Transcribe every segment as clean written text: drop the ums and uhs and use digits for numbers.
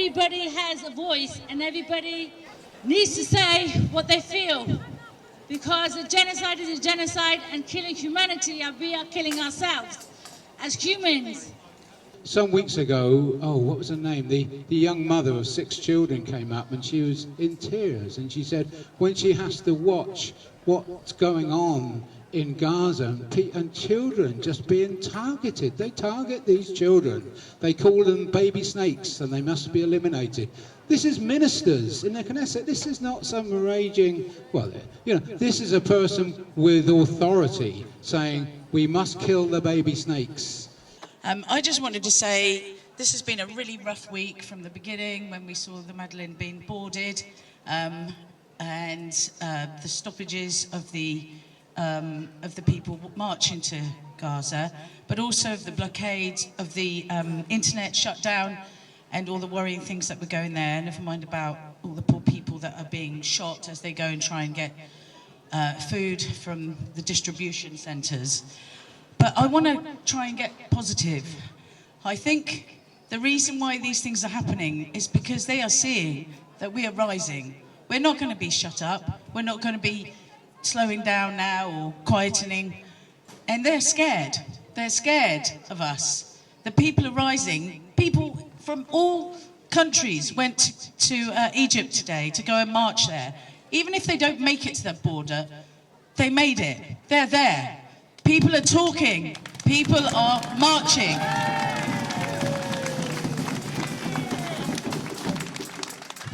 everybody has a voice and everybody needs to say what they feel. Because a genocide is a genocide, and killing humanity, and we are killing ourselves as humans. Some weeks ago, what was her name? The young mother of 6 children came up and she was in tears, and she said when she has to watch what's going on in Gaza and children just being targeted. They target these children. They call them baby snakes and they must be eliminated. This is ministers in the Knesset. This is not some raging, this is a person with authority saying we must kill the baby snakes. I just wanted to say this has been a really rough week from the beginning when we saw the Madeleine being boarded and the stoppages of the people marching to Gaza, but also of the blockade of the internet shutdown and all the worrying things that were going there, never mind about all the poor people that are being shot as they go and try and get food from the distribution centres. But I want to try and get positive. I think the reason why these things are happening is because they are seeing that we are rising. We're not going to be shut up. We're not going to be slowing down now or quietening. And they're scared. They're scared of us. The people are rising. People from all countries went to Egypt today to go and march there. Even if they don't make it to that border, they made it. They're there. People are talking. People are marching.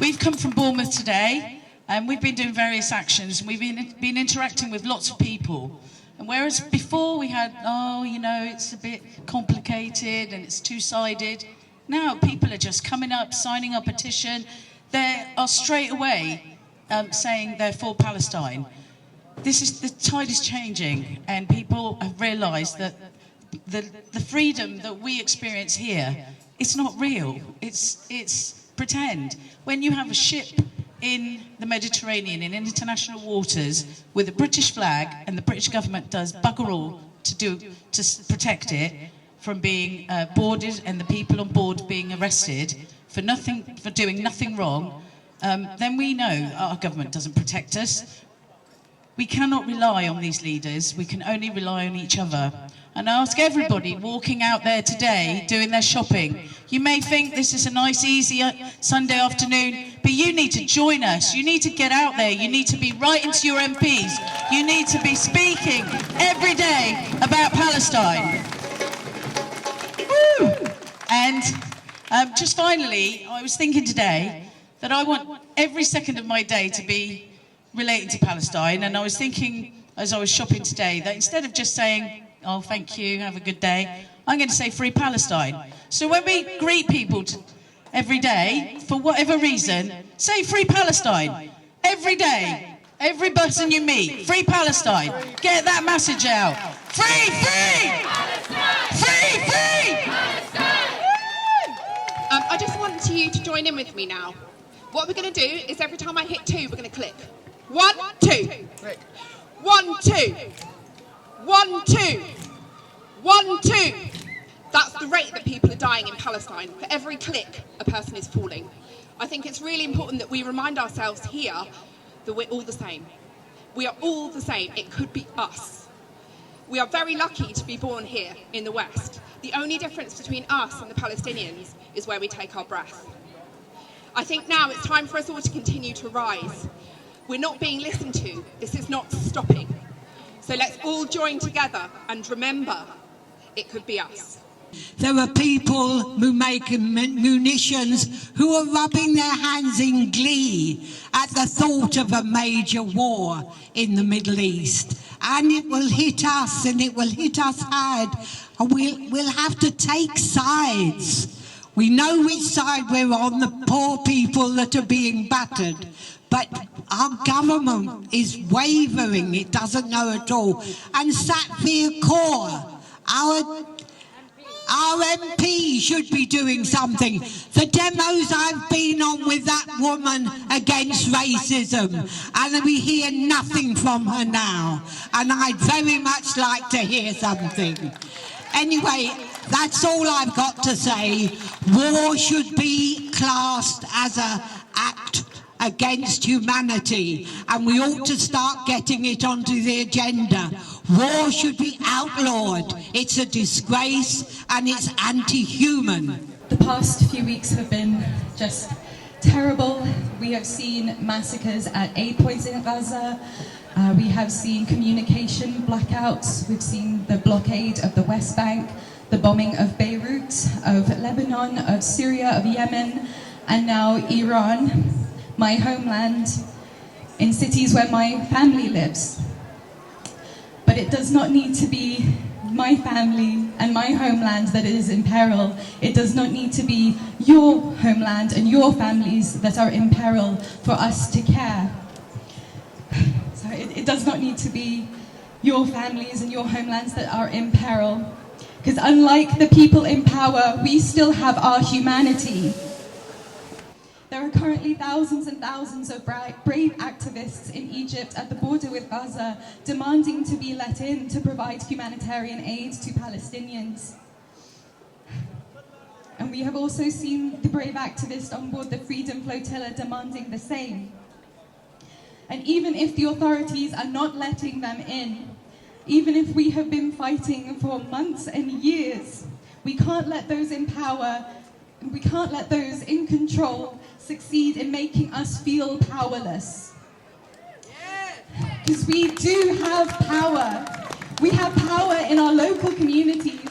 We've come from Bournemouth today, and we've been doing various actions, and we've been interacting with lots of people. And whereas before we had, it's a bit complicated and it's two-sided, now people are just coming up, signing a petition. They are straight away saying they're for Palestine. The tide is changing, and people have realised that the freedom that we experience here, it's not real. It's pretend. When you have a ship in the Mediterranean, in international waters, with a British flag, and the British government does bugger all to protect it from being boarded, and the people on board being arrested for doing nothing wrong, then we know our government doesn't protect us. We cannot rely on these leaders. We can only rely on each other. And I ask everybody walking out there today, doing their shopping, you may think this is a nice, easy Sunday afternoon, but you need to join us. You need to get out there. You need to be writing to your MPs. You need to be speaking every day about Palestine. Woo! And just finally, I was thinking today that I want every second of my day to be related to Palestine, and I was thinking as I was shopping today that instead of just saying, oh, thank you, have a good day, I'm going to say free Palestine. So when we greet people every day, for whatever reason, say free Palestine. Every day, every person you meet, free Palestine. Get that message out. Free, free! Palestine! Free, free! Palestine! I just want you to join in with me now. What we're going to do is every time I hit 2, we're going to click. 1, 2. 1, 2. 1, 2. 1, 2. That's the rate that people are dying in Palestine. For every click, a person is falling. I think it's really important that we remind ourselves here that we're all the same. We are all the same. It could be us. We are very lucky to be born here in the West. The only difference between us and the Palestinians is where we take our breath. I think now it's time for us all to continue to rise. We're not being listened to. This is not stopping. So let's all join together and remember, it could be us. There are people who make munitions who are rubbing their hands in glee at the thought of a major war in the Middle East. And it will hit us, and it will hit us hard. And we'll have to take sides. We know which side we're on, the poor people that are being battered. But our government is wavering, it doesn't know at all. And Satvir Kaur, our MP should be doing something. The demos I've been on with that woman against racism, and we hear nothing from her now. And I'd very much like to hear something. Anyway, that's all I've got to say. War should be classed as an act against humanity, and we ought to start getting it onto the agenda. War should be outlawed. It's a disgrace and it's anti-human. The past few weeks have been just terrible. We have seen massacres at aid points in Gaza. We have seen communication blackouts. We've seen the blockade of the West Bank, the bombing of Beirut, of Lebanon, of Syria, of Yemen, and now Iran, my homeland, in cities where my family lives. But it does not need to be my family and my homeland that is in peril. It does not need to be your homeland and your families that are in peril for us to care. So it does not need to be your families and your homelands that are in peril. Because unlike the people in power, we still have our humanity. There are currently thousands and thousands of brave activists in Egypt at the border with Gaza demanding to be let in to provide humanitarian aid to Palestinians. And we have also seen the brave activists on board the Freedom Flotilla demanding the same. And even if the authorities are not letting them in, even if we have been fighting for months and years, we can't let those in power, we can't let those in control succeed in making us feel powerless. Because we do have power. We have power in our local communities,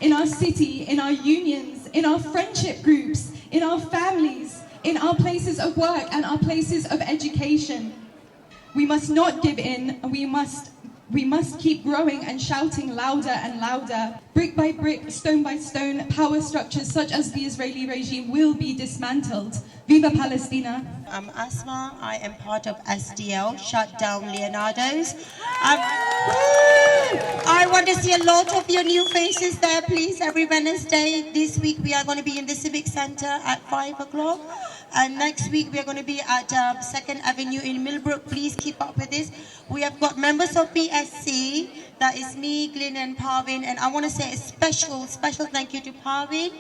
in our city, in our unions, in our friendship groups, in our families, in our places of work and our places of education. We must not give in, and we must keep growing and shouting louder and louder. Brick by brick, stone by stone, power structures such as the Israeli regime will be dismantled. Viva Palestina. I'm Asma. I am part of SDL, Shut Down Leonardo's. I want to see a lot of your new faces there, please, every Wednesday. This week we are going to be in the Civic Centre at 5 o'clock. And next week we are going to be at 2nd Avenue in Millbrook. Please keep up with this. We have got members of PSC. That is me, Glyn and Parvin. And I want to say a special thank you to Parvin.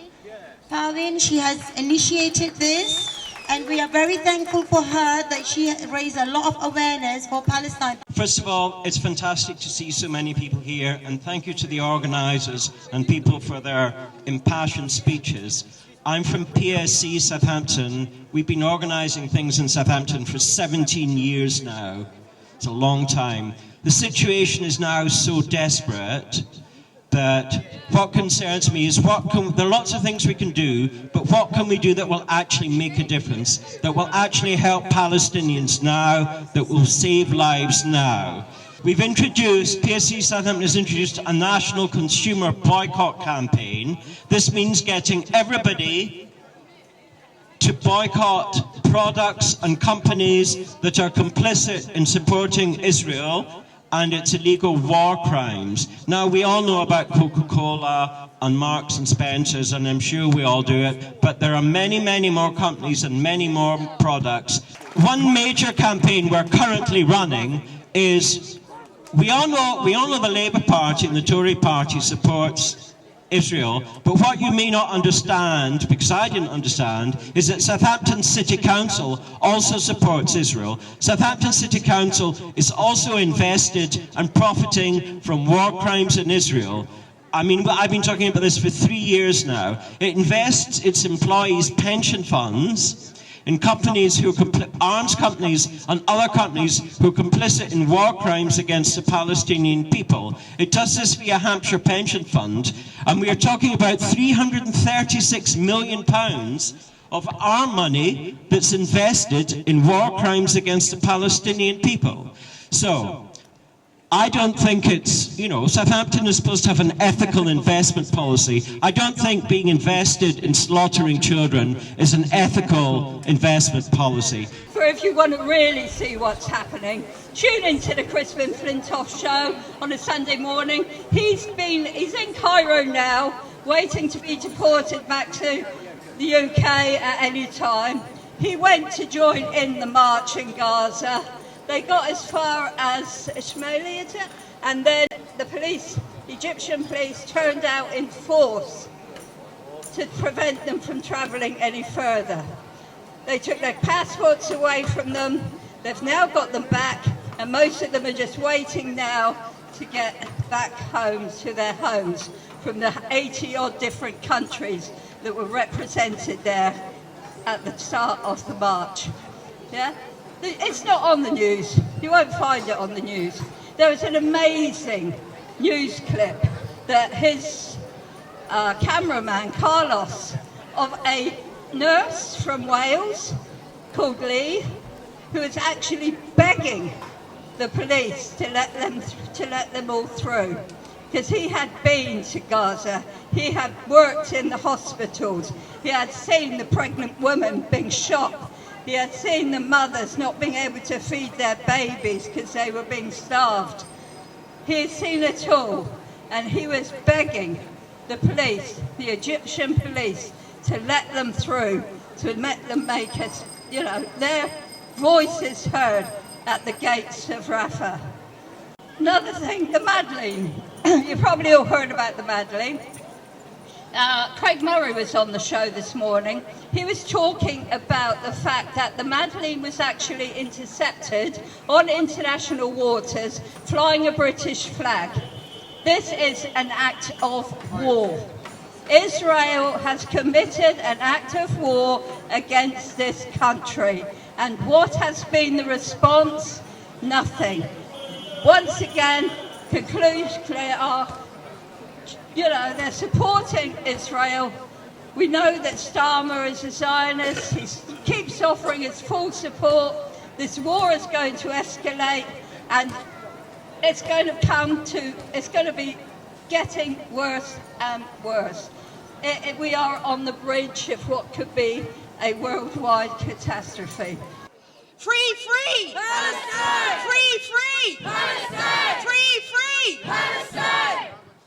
Parvin, she has initiated this. And we are very thankful for her that she raised a lot of awareness for Palestine. First of all, it's fantastic to see so many people here. And thank you to the organisers and people for their impassioned speeches. I'm from PSC Southampton. We've been organising things in Southampton for 17 years now. It's a long time. The situation is now so desperate that what concerns me is there are lots of things we can do, but what can we do that will actually make a difference, that will actually help Palestinians now, that will save lives now. PSC Southampton has introduced a national consumer boycott campaign. This means getting everybody to boycott products and companies that are complicit in supporting Israel and its illegal war crimes. Now, we all know about Coca-Cola and Marks and Spencer's, and I'm sure we all do it, but there are many, many more companies and many more products. One major campaign we're currently running is, we all know the Labour Party and the Tory Party supports Israel, but what you may not understand, because I didn't understand, is that Southampton City Council also supports Israel. Southampton City Council is also invested and profiting from war crimes in Israel. I mean, I've been talking about this for 3 years now. It invests its employees' pension funds in companies who arms companies and other companies who are complicit in war crimes against the Palestinian people. It does this via Hampshire Pension Fund, and we are talking about £336 million of our money that's invested in war crimes against the Palestinian people. So, I don't think it's, Southampton is supposed to have an ethical investment policy. I don't think being invested in slaughtering children is an ethical investment policy. For if you want to really see what's happening, tune into the Chris Flintoff show on a Sunday morning. He's in Cairo now, waiting to be deported back to the UK at any time. He went to join in the march in Gaza. They got as far as Ismaili, is it? And then the Egyptian police turned out in force to prevent them from travelling any further. They took their passports away from them. They've now got them back, and most of them are just waiting now to get back home to their homes from the 80-odd different countries that were represented there at the start of the march. Yeah? It's not on the news. You won't find it on the news. There was an amazing news clip that his cameraman, Carlos, of a nurse from Wales called Lee, who was actually begging the police to let them all through, because he had been to Gaza, he had worked in the hospitals, he had seen the pregnant women being shot, he had seen the mothers not being able to feed their babies because they were being starved. He had seen it all, and he was begging the police, the Egyptian police, to let them through, to let them make us, their voices heard at the gates of Rafah. Another thing, the Madeleine. You probably all heard about the Madeleine. Craig Murray was on the show this morning. He was talking about the fact that the Madeleine was actually intercepted on international waters flying a British flag. This is an act of war. Israel has committed an act of war against this country. And what has been the response? Nothing. Once again, conclusions are, they're supporting Israel. We know that Starmer is a Zionist. He keeps offering his full support. This war is going to escalate, and it's going to be getting worse and worse. We are on the bridge of what could be a worldwide catastrophe. Free, free! Palestine! Free, free! Palestine!